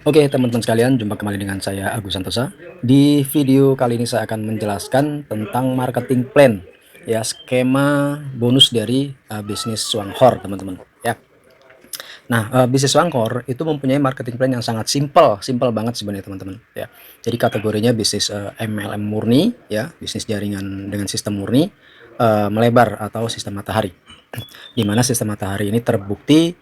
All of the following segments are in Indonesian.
Oke teman-teman sekalian, jumpa kembali dengan saya Agus Santosa. Di video kali ini saya akan menjelaskan tentang marketing plan, ya, skema bonus dari bisnis Swanghor teman-teman, ya. Nah, bisnis Swanghor itu mempunyai marketing plan yang sangat simpel, simpel banget sebenarnya teman-teman, ya. Jadi kategorinya bisnis MLM murni, ya, bisnis jaringan dengan sistem murni, melebar atau sistem matahari. Di mana sistem matahari ini terbukti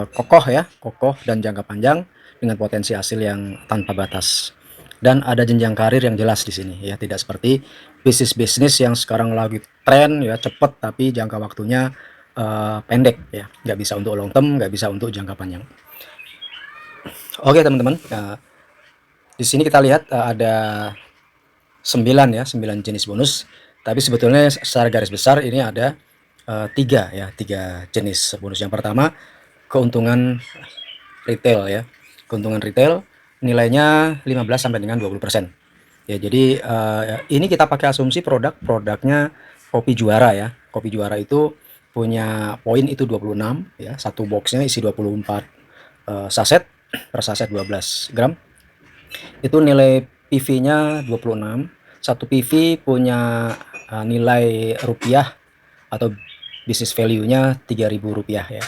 kokoh, ya, kokoh dan jangka panjang dengan potensi hasil yang tanpa batas. Dan ada jenjang karir yang jelas di sini, ya, tidak seperti bisnis-bisnis yang sekarang lagi tren, ya, cepet tapi jangka waktunya pendek, ya, nggak bisa untuk long term, nggak bisa untuk jangka panjang. Oke teman-teman, di sini kita lihat ada 9, ya, 9 jenis bonus, tapi sebetulnya secara garis besar ini ada 3, ya, 3 jenis bonus. Yang pertama, keuntungan retail, ya, keuntungan retail nilainya 15 sampai dengan 20%. Ya, jadi ini kita pakai asumsi produknya Kopi Juara, ya. Kopi Juara itu punya poin itu 26, ya, satu boxnya isi 24 saset, per saset 12 gram. Itu nilai PV-nya 26. Satu PV punya nilai rupiah atau business value-nya Rp3.000, ya.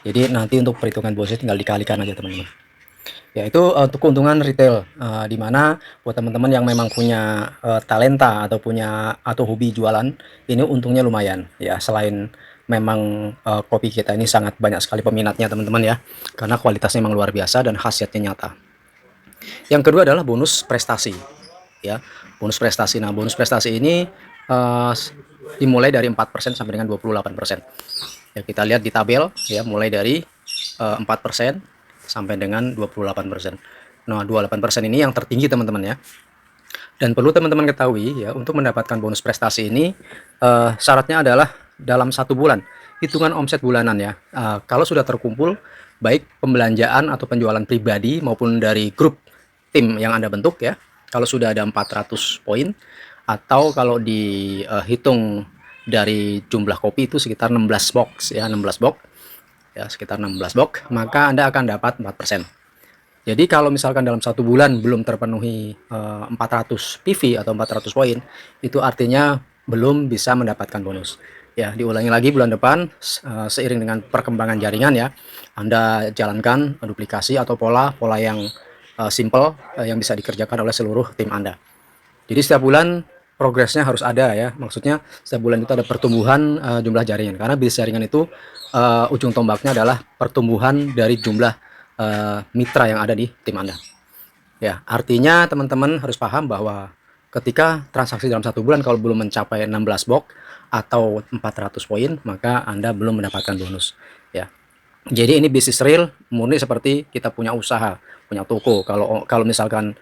Jadi nanti untuk perhitungan bonusnya tinggal dikalikan aja teman-teman. Ya, itu untuk keuntungan retail, di mana buat teman-teman yang memang punya talenta atau hobi jualan, ini untungnya lumayan, ya. Selain memang kopi kita ini sangat banyak sekali peminatnya teman-teman, ya, karena kualitasnya memang luar biasa dan khasiatnya nyata. Yang kedua adalah bonus prestasi, ya, bonus prestasi. Nah, bonus prestasi ini dimulai dari 4% sampai dengan 28%. Ya, kita lihat di tabel, ya, mulai dari 4% sampai dengan 28%. Nah, 28% ini yang tertinggi teman-teman, ya. Dan perlu teman-teman ketahui, ya, untuk mendapatkan bonus prestasi ini syaratnya adalah dalam 1 bulan, hitungan omset bulanan, ya. Kalau sudah terkumpul baik pembelanjaan atau penjualan pribadi maupun dari grup tim yang Anda bentuk, ya. Kalau sudah ada 400 poin atau kalau dihitung dari jumlah kopi itu sekitar 16 box, ya, 16 box, ya, sekitar 16 box, maka Anda akan dapat 4%. Jadi kalau misalkan dalam 1 bulan belum terpenuhi 400 PV atau 400 poin, itu artinya belum bisa mendapatkan bonus. Ya, diulangi lagi bulan depan, seiring dengan perkembangan jaringan, ya, Anda jalankan duplikasi atau pola yang simple, yang bisa dikerjakan oleh seluruh tim Anda. Jadi setiap bulan progresnya harus ada, ya. Maksudnya setiap bulan itu ada pertumbuhan jumlah jaringan, karena bisnis jaringan itu ujung tombaknya adalah pertumbuhan dari jumlah mitra yang ada di tim Anda. Ya, artinya teman-teman harus paham bahwa ketika transaksi dalam 1 bulan kalau belum mencapai 16 box atau 400 poin, maka Anda belum mendapatkan bonus, ya. Jadi ini bisnis real murni seperti kita punya usaha, punya toko. Kalau misalkan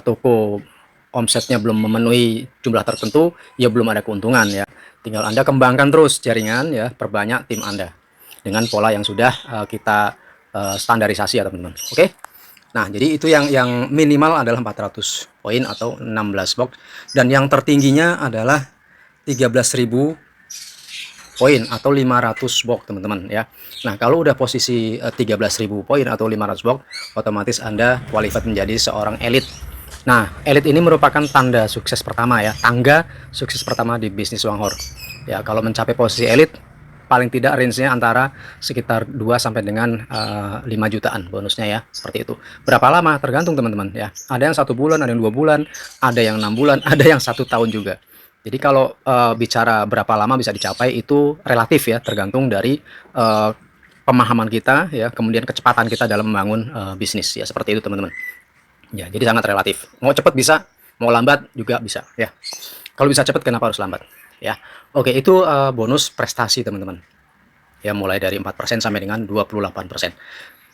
toko omsetnya belum memenuhi jumlah tertentu, ya belum ada keuntungan, ya. Tinggal Anda kembangkan terus jaringan, ya, perbanyak tim Anda dengan pola yang sudah kita standarisasi, ya teman-teman. Oke. Nah, jadi itu yang minimal adalah 400 poin atau 16 box, dan yang tertingginya adalah 13.000 poin atau 500 box teman-teman, ya. Nah, kalau udah posisi 13.000 poin atau 500 box, otomatis Anda qualified menjadi seorang elit. Nah, elit ini merupakan tanda sukses pertama, ya, tangga sukses pertama di bisnis Swanghor. Ya, kalau mencapai posisi elit, paling tidak range-nya antara sekitar 2 sampai dengan 5 jutaan bonusnya, ya, seperti itu. Berapa lama? Tergantung teman-teman, ya. Ada yang 1 bulan, ada yang 2 bulan, ada yang 6 bulan, ada yang 1 tahun juga. Jadi kalau bicara berapa lama bisa dicapai itu relatif, ya, tergantung dari pemahaman kita, ya, kemudian kecepatan kita dalam membangun bisnis, ya, seperti itu teman-teman. Ya, jadi sangat relatif. Mau cepat bisa, mau lambat juga bisa, ya. Kalau bisa cepat, kenapa harus lambat, ya. Oke, itu bonus prestasi teman-teman. Ya, mulai dari 4% sampai dengan 28%.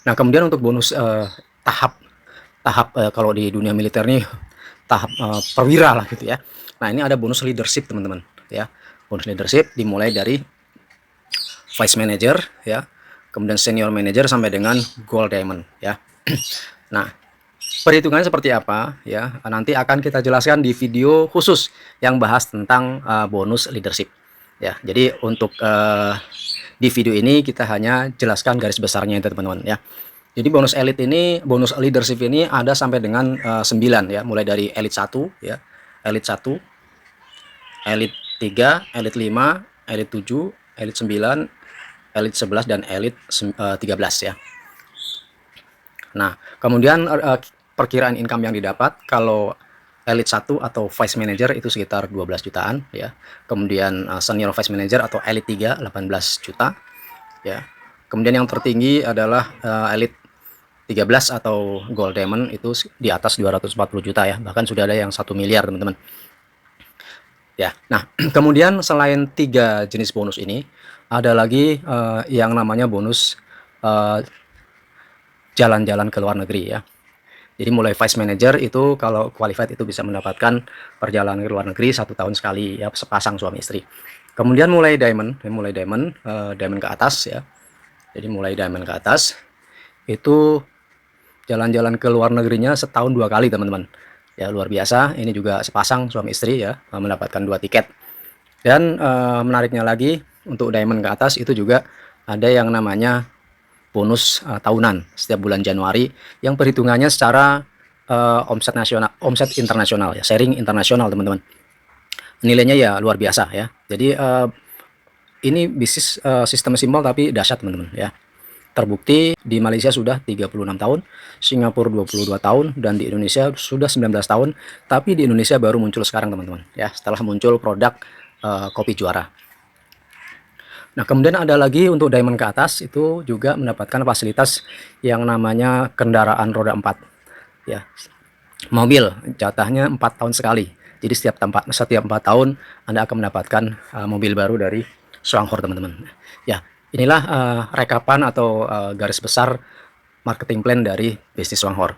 Nah, kemudian untuk bonus tahap kalau di dunia militer nih tahap perwira lah gitu, ya. Nah, ini ada bonus leadership teman-teman, ya. Bonus leadership dimulai dari vice manager, ya, kemudian senior manager sampai dengan gold diamond, ya. Nah, perhitungannya seperti apa, ya, nanti akan kita jelaskan di video khusus yang bahas tentang bonus leadership, ya. Jadi untuk di video ini kita hanya jelaskan garis besarnya itu teman-teman, ya. Jadi bonus elit ini, bonus leadership ini ada sampai dengan 9 ya, mulai dari elit 1 ya, elit 1, elit 3, elit 5, elit 7, elit 9, elit 11 dan elit 13 ya. Nah, kemudian perkiraan income yang didapat kalau elit 1 atau vice manager itu sekitar 12 jutaan ya. Kemudian senior vice manager atau elit 3 18 juta ya. Kemudian yang tertinggi adalah elit 13 atau gold diamond itu di atas 240 juta ya. Bahkan sudah ada yang 1 miliar teman-teman. Ya. Nah, kemudian selain 3 jenis bonus ini ada lagi yang namanya bonus jalan-jalan ke luar negeri ya. Jadi mulai vice manager itu kalau qualified itu bisa mendapatkan perjalanan ke luar negeri 1 tahun sekali ya, sepasang suami istri. Kemudian mulai diamond diamond ke atas ya. Jadi mulai diamond ke atas itu jalan-jalan ke luar negerinya setahun 2 kali teman-teman. Ya luar biasa, ini juga sepasang suami istri ya mendapatkan 2 tiket. Dan menariknya lagi untuk diamond ke atas itu juga ada yang namanya bonus tahunan setiap bulan Januari yang perhitungannya secara omset nasional, omset internasional ya, sharing internasional teman-teman. Nilainya ya luar biasa ya. Jadi ini bisnis sistem simpel tapi dahsyat teman-teman ya. Terbukti di Malaysia sudah 36 tahun, Singapura 22 tahun, dan di Indonesia sudah 19 tahun. Tapi di Indonesia baru muncul sekarang teman-teman ya, setelah muncul produk kopi juara. Nah, kemudian ada lagi untuk diamond ke atas itu juga mendapatkan fasilitas yang namanya kendaraan roda 4 ya. Mobil jatahnya 4 tahun sekali. Jadi setiap 4 tahun Anda akan mendapatkan mobil baru dari Swanghor teman-teman. Ya, inilah rekapan atau garis besar marketing plan dari bisnis Swanghor.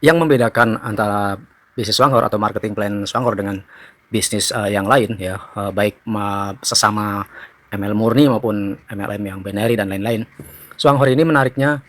Yang membedakan antara bisnis Swanghor atau marketing plan Swanghor dengan bisnis yang lain ya, baik sesama ML murni maupun MLM yang binary dan lain-lain. Swanghor ini menariknya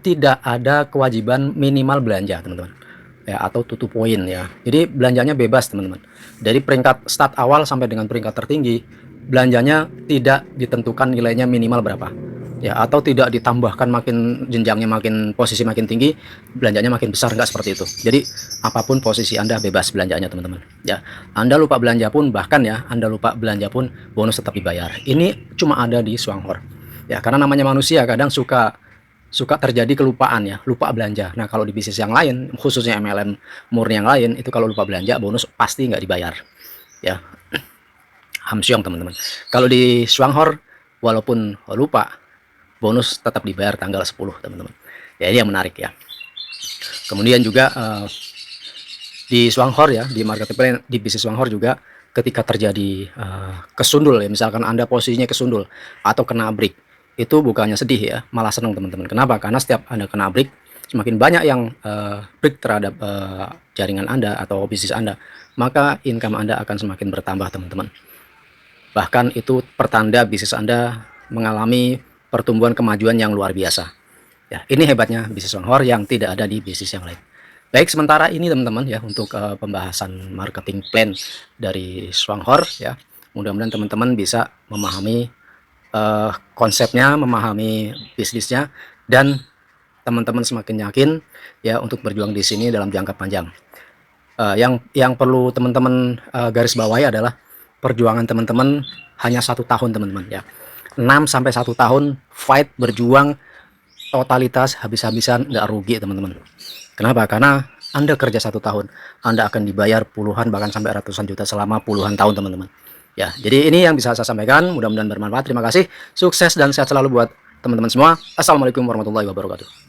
tidak ada kewajiban minimal belanja teman-teman ya, atau tutup poin ya. Jadi belanjanya bebas teman-teman. Dari peringkat start awal sampai dengan peringkat tertinggi, belanjanya tidak ditentukan nilainya minimal berapa ya, atau tidak ditambahkan makin jenjangnya, makin posisi makin tinggi belanjanya makin besar, enggak seperti itu. Jadi apapun posisi Anda bebas belanjanya teman-teman ya. Anda lupa belanja pun, bahkan ya Anda lupa belanja pun bonus tetap dibayar. Ini cuma ada di Swanghor ya, karena namanya manusia kadang suka terjadi kelupaan ya, lupa belanja. Nah kalau di bisnis yang lain, khususnya MLM murni yang lain, itu kalau lupa belanja bonus pasti nggak dibayar ya. Hamsyong teman-teman. Kalau di Swanghor walaupun lupa, bonus tetap dibayar tanggal 10 teman-teman ya. Ini yang menarik ya. Kemudian juga di Swanghor ya, di marketing plan, di bisnis Swanghor juga ketika terjadi kesundul ya, misalkan Anda posisinya kesundul atau kena break, itu bukannya sedih ya, malah senang teman-teman. Kenapa? Karena setiap Anda kena break, semakin banyak yang break terhadap jaringan Anda atau bisnis Anda, maka income Anda akan semakin bertambah teman-teman. Bahkan itu pertanda bisnis Anda mengalami pertumbuhan kemajuan yang luar biasa ya. Ini hebatnya bisnis Swanghor yang tidak ada di bisnis yang lain. Baik, sementara ini teman-teman ya untuk pembahasan marketing plan dari Swanghor ya. Mudah-mudahan teman-teman bisa memahami konsepnya, memahami bisnisnya, dan teman-teman semakin yakin ya untuk berjuang di sini dalam jangka panjang. Yang perlu teman-teman garis bawahi adalah perjuangan teman-teman hanya 1 tahun teman-teman ya. 6 sampai 1 tahun fight, berjuang totalitas habis-habisan, nggak rugi teman-teman. Kenapa? Karena Anda kerja 1 tahun, Anda akan dibayar puluhan bahkan sampai ratusan juta selama puluhan tahun teman-teman ya. Jadi ini yang bisa saya sampaikan, mudah-mudahan bermanfaat. Terima kasih, sukses dan sehat selalu buat teman-teman semua. Assalamualaikum warahmatullahi wabarakatuh.